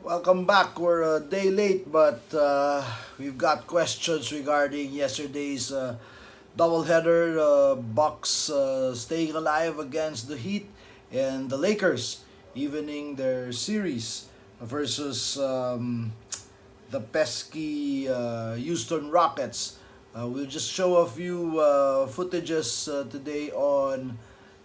Welcome back. We're a day late, but we've got questions regarding yesterday's doubleheader. Bucks staying alive against the Heat, and the Lakers evening their series versus the pesky Houston Rockets. We'll just show a few footages today on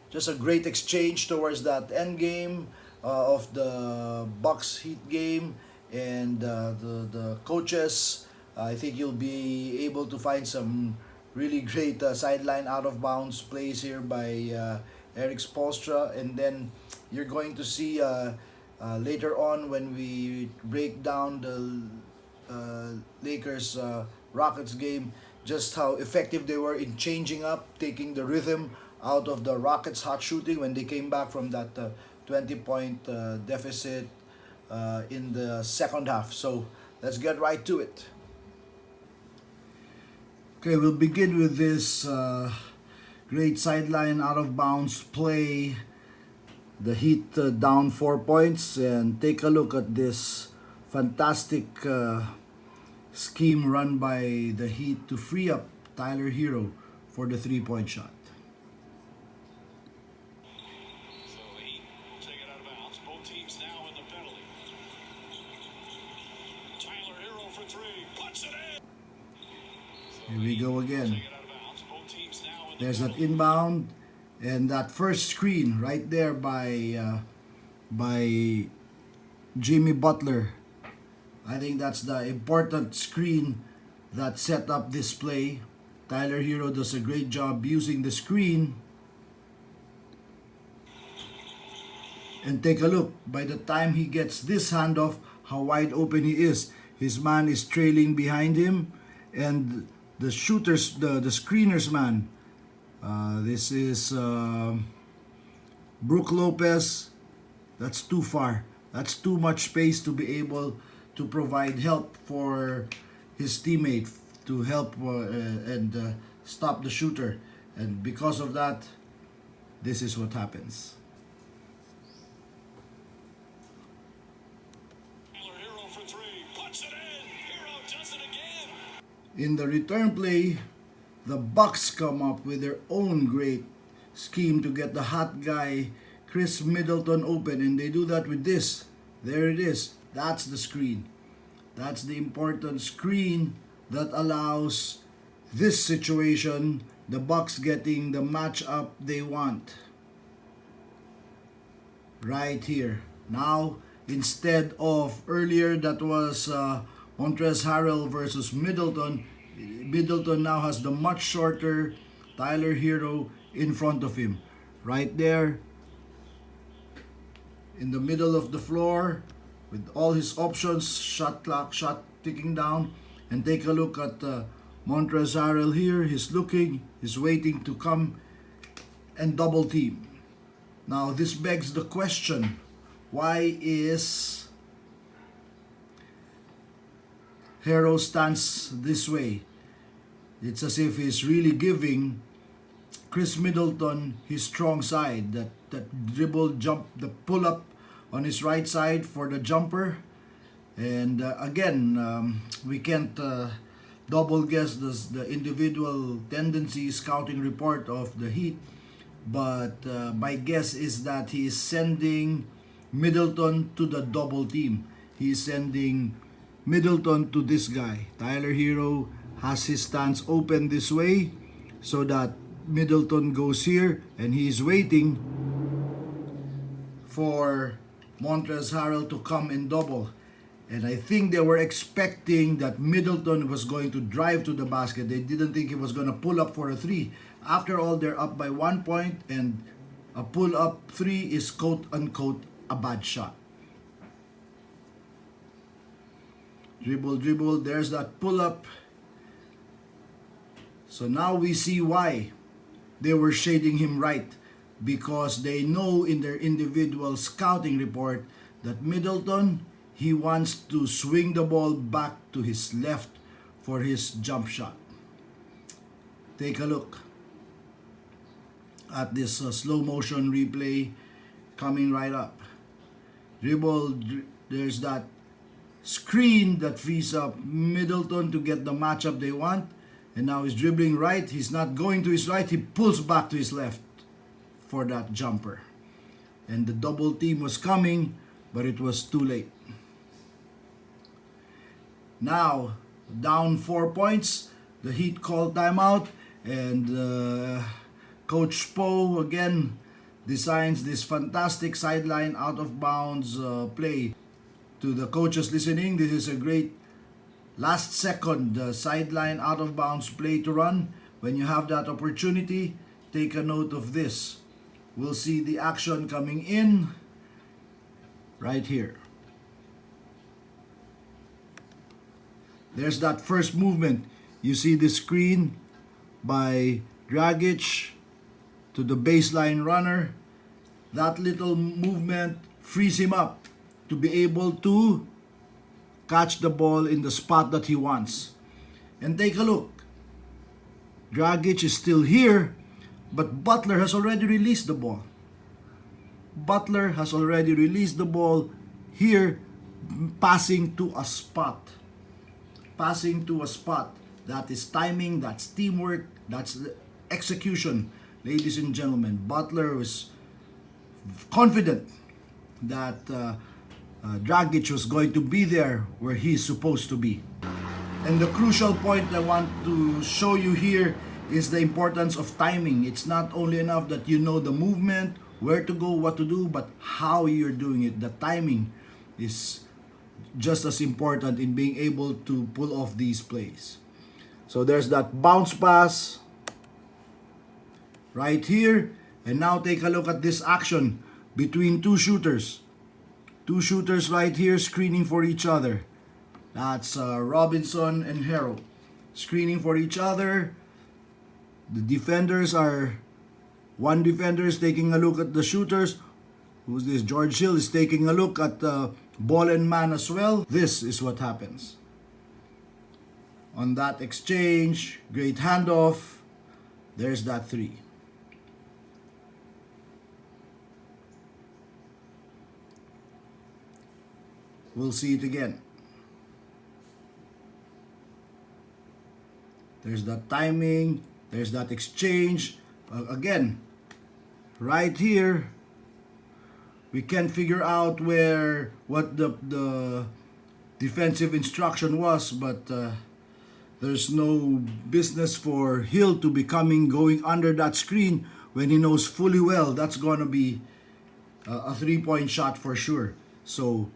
just a great exchange towards that end game of the Bucks Heat game, and the coaches. I think you'll be able to find some really great sideline out of bounds plays here by Eric Spoelstra, and then you're going to see later on when we break down the Lakers Rockets game just how effective they were in changing up, taking the rhythm out of the Rockets' hot shooting when they came back from that 20-point deficit in the second half. So let's get right to it. Okay, we'll begin with this great sideline out of bounds play. The Heat down 4 points, and take a look at this fantastic scheme run by the Heat to free up Tyler Hero for the 3-point shot. Here we go again. There's that inbound, and that first screen right there by Jimmy Butler. I think that's the important screen that set up this play. Tyler Hero does a great job using the screen. And take a look, by the time he gets this handoff, how wide open he is. His man is trailing behind him, and the shooters, the screeners man, this is Brook Lopez. That's too far. That's too much space to be able to provide help for his teammate to help and stop the shooter. And because of that, this is what happens. In the return play, the Bucks come up with their own great scheme to get the hot guy Chris Middleton open, and they do that with this. There it is. That's the screen. That's the important screen that allows this situation, the Bucks getting the matchup they want. Right here. Now, instead of earlier that was Montrezl Harrell versus Middleton. Middleton now has the much shorter Tyler Hero in front of him. Right there in the middle of the floor with all his options, shot clock, shot ticking down. And take a look at Montrezl Harrell here. He's looking, he's waiting to come and double team. Now this begs the question, why is Hero stance this way? It's as if he's really giving Chris Middleton his strong side. That dribble jump, the pull up on his right side for the jumper. And again, we can't double guess the individual tendency scouting report of the Heat. But my guess is that he is sending Middleton to the double team. He is sending Middleton to this guy. Tyler Hero has his stance open this way so that Middleton goes here, and he's waiting for Montrezl Harrell to come and double. And I think they were expecting that Middleton was going to drive to the basket. They didn't think he was going to pull up for a three. After all, they're up by 1 point, and a pull-up three is quote-unquote a bad shot. Dribble, there's that pull-up. So now we see why they were shading him right, because they know in their individual scouting report that Middleton, he wants to swing the ball back to his left for his jump shot. Take a look at this slow motion replay coming right up. Dribble, there's that screen that frees up Middleton to get the matchup they want. And now he's dribbling right. He's not going to his right. He pulls back to his left for that jumper. And the double team was coming, but it was too late. Now, down 4 points. The Heat called timeout. And Coach Spo again designs this fantastic sideline out of bounds play. To the coaches listening, this is a great last second sideline out of bounds play to run. When you have that opportunity, take a note of this. We'll see the action coming in right here. There's that first movement. You see the screen by Dragic to the baseline runner. That little movement frees him up to be able to catch the ball in the spot that he wants. And take a look. Dragic is still here, but Butler has already released the ball. Butler has already released the ball here, passing to a spot. Passing to a spot. That is timing, that's teamwork, that's execution. Ladies and gentlemen, Butler was confident that Dragic was going to be there where he's supposed to be. And the crucial point I want to show you here is the importance of timing. It's not only enough that you know the movement, where to go, what to do, but how you're doing it. The timing is just as important in being able to pull off these plays. So there's that bounce pass right here. And now take a look at this action between two shooters. Two shooters right here screening for each other. That's Robinson and Harrell screening for each other. The defenders are, one defender is taking a look at the shooters. Who's this? George Hill is taking a look at the ball and man as well. This is what happens. On that exchange, great handoff. There's that three. We'll see it again. There's that timing. There's that exchange. Again, right here, we can't figure out what the defensive instruction was, but there's no business for Hill to be going under that screen when he knows fully well that's going to be a three-point shot for sure. So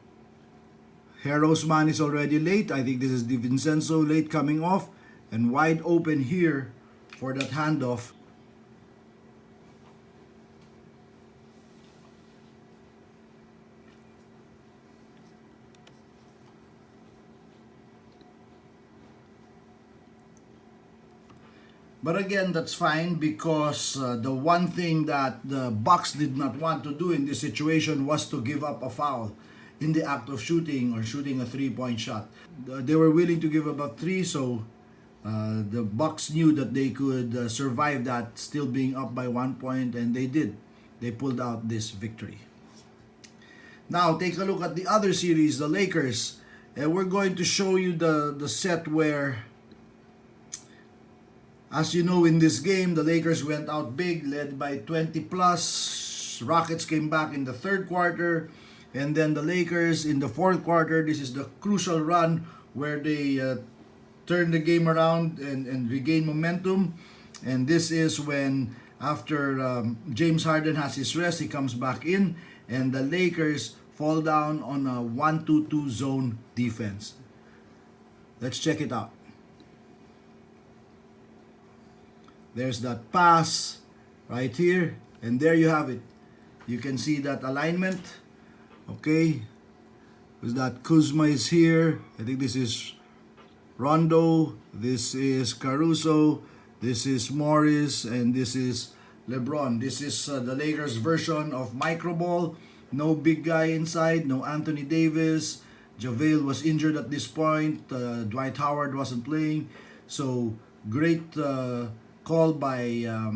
Harrow's man is already late. I think this is DiVincenzo late coming off and wide open here for that handoff. But again, that's fine because the one thing that the Bucks did not want to do in this situation was to give up a foul in the act of shooting or shooting a three-point shot. They were willing to give up a three, so the Bucks knew that they could survive that still being up by 1 point, and they did. They pulled out this victory. Now, take a look at the other series, the Lakers. And we're going to show you the set where, as you know, in this game, the Lakers went out big, led by 20 plus. Rockets came back in the third quarter. And then the Lakers in the fourth quarter, this is the crucial run where they turn the game around and regain momentum. And this is when, after James Harden has his rest, he comes back in. And the Lakers fall down on a 1-2-2 zone defense. Let's check it out. There's that pass right here. And there you have it. You can see that alignment. Okay. Because that Kuzma is here. I think this is Rondo. This is Caruso. This is Morris. And this is LeBron. This is the Lakers version of micro ball. No big guy inside. No Anthony Davis. JaVale was injured at this point. Dwight Howard wasn't playing. So great call by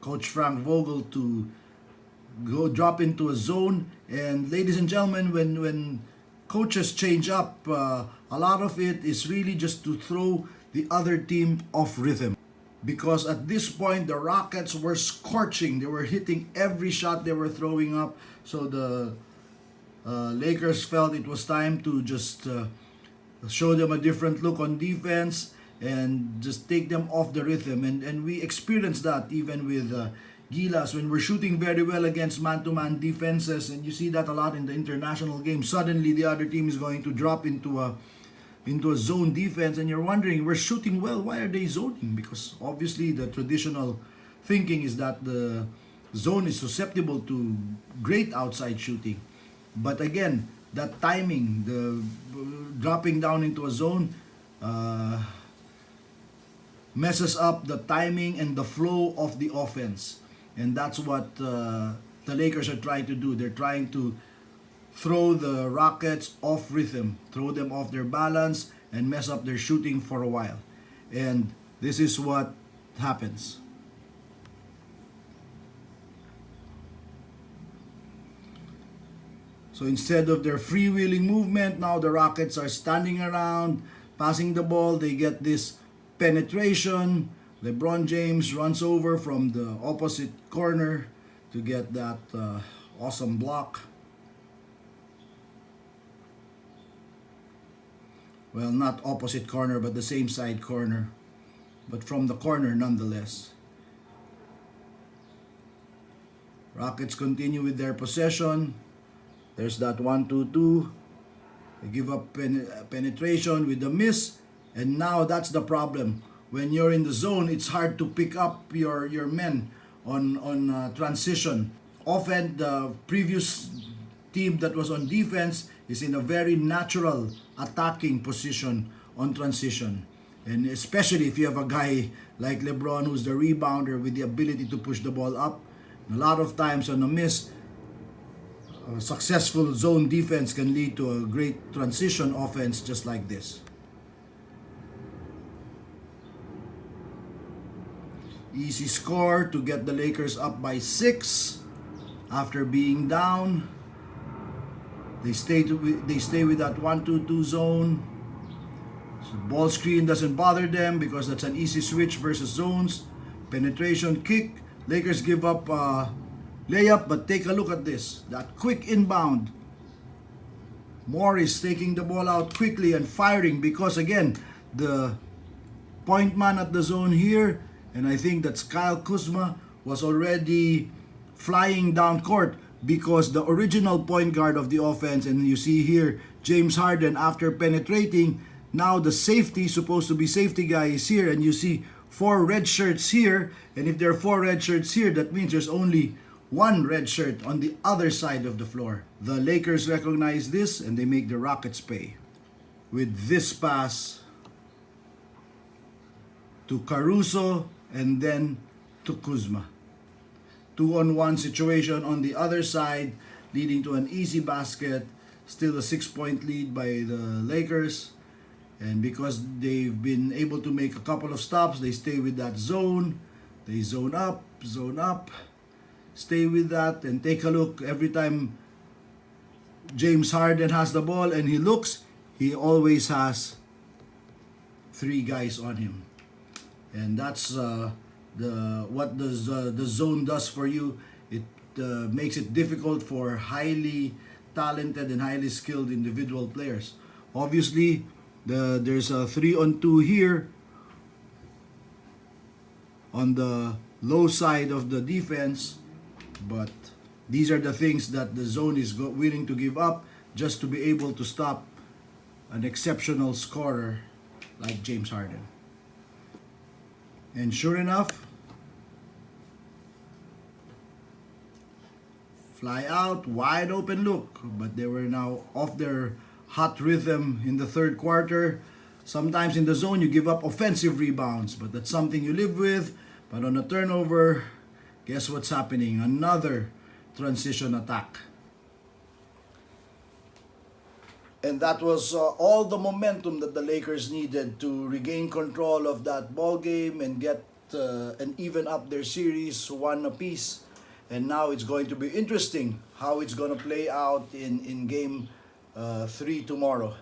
Coach Frank Vogel to go drop into a zone. And ladies and gentlemen, when coaches change up, a lot of it is really just to throw the other team off rhythm. Because at this point, the Rockets were scorching. They were hitting every shot they were throwing up. So the Lakers felt it was time to just show them a different look on defense and just take them off the rhythm. And we experienced that even with Gilas when we're shooting very well against man-to-man defenses. And you see that a lot in the international game. Suddenly, the other team is going to drop into a zone defense, and you're wondering, we're shooting well, why are they zoning? Because obviously the traditional thinking is that the zone is susceptible to great outside shooting. But again, that timing, the dropping down into a zone messes up the timing and the flow of the offense. And that's what the Lakers are trying to do. They're trying to throw the Rockets off rhythm, throw them off their balance, and mess up their shooting for a while. And this is what happens. So instead of their freewheeling movement, now the Rockets are standing around, passing the ball. They get this penetration. LeBron James runs over from the opposite corner to get that awesome block. Well, not opposite corner, but the same side corner. But from the corner nonetheless. Rockets continue with their possession. There's that 1-2-2. They give up penetration with the miss. And now that's the problem. When you're in the zone, it's hard to pick up your men on transition. Often the previous team that was on defense is in a very natural attacking position on transition. And especially if you have a guy like LeBron who's the rebounder with the ability to push the ball up. And a lot of times on a miss, a successful zone defense can lead to a great transition offense just like this. Easy score to get the Lakers up by 6 after being down. They stay with that 1-2-2 zone. So ball screen doesn't bother them because that's an easy switch versus zones. Penetration kick. Lakers give up layup, but take a look at this. That quick inbound. Morris taking the ball out quickly and firing because again, the point man at the zone here, and I think that's Kyle Kuzma, was already flying down court because the original point guard of the offense, and you see here James Harden after penetrating, now the safety, supposed to be safety guy, is here, and you see 4 red shirts here, and if there are 4 red shirts here, that means there's only 1 red shirt on the other side of the floor. The Lakers recognize this and they make the Rockets pay with this pass to Caruso and then to Kuzma. 2-on-1 situation on the other side, leading to an easy basket. Still a 6-point lead by the Lakers. And because they've been able to make a couple of stops, they stay with that zone. They zone up, stay with that, and take a look. Every time James Harden has the ball and he looks, he always has 3 guys on him. And that's what the zone does for you. It makes it difficult for highly talented and highly skilled individual players. Obviously, there's a 3-on-2 here on the low side of the defense, but these are the things that the zone is willing to give up just to be able to stop an exceptional scorer like James Harden. And sure enough, fly out, wide open look. But they were now off their hot rhythm in the third quarter. Sometimes in the zone you give up offensive rebounds, but that's something you live with. But on a turnover, guess what's happening? Another transition attack. And that was all the momentum that the Lakers needed to regain control of that ball game and get and even up their series 1 apiece. And now it's going to be interesting how it's going to play out in game 3 tomorrow.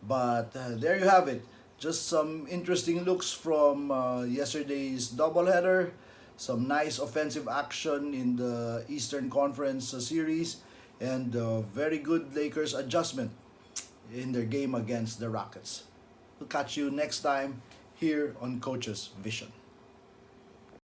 But there you have it. Just some interesting looks from yesterday's doubleheader. Some nice offensive action in the Eastern Conference series. And very good Lakers adjustment in their game against the Rockets. We'll catch you next time here on Coach's Vision.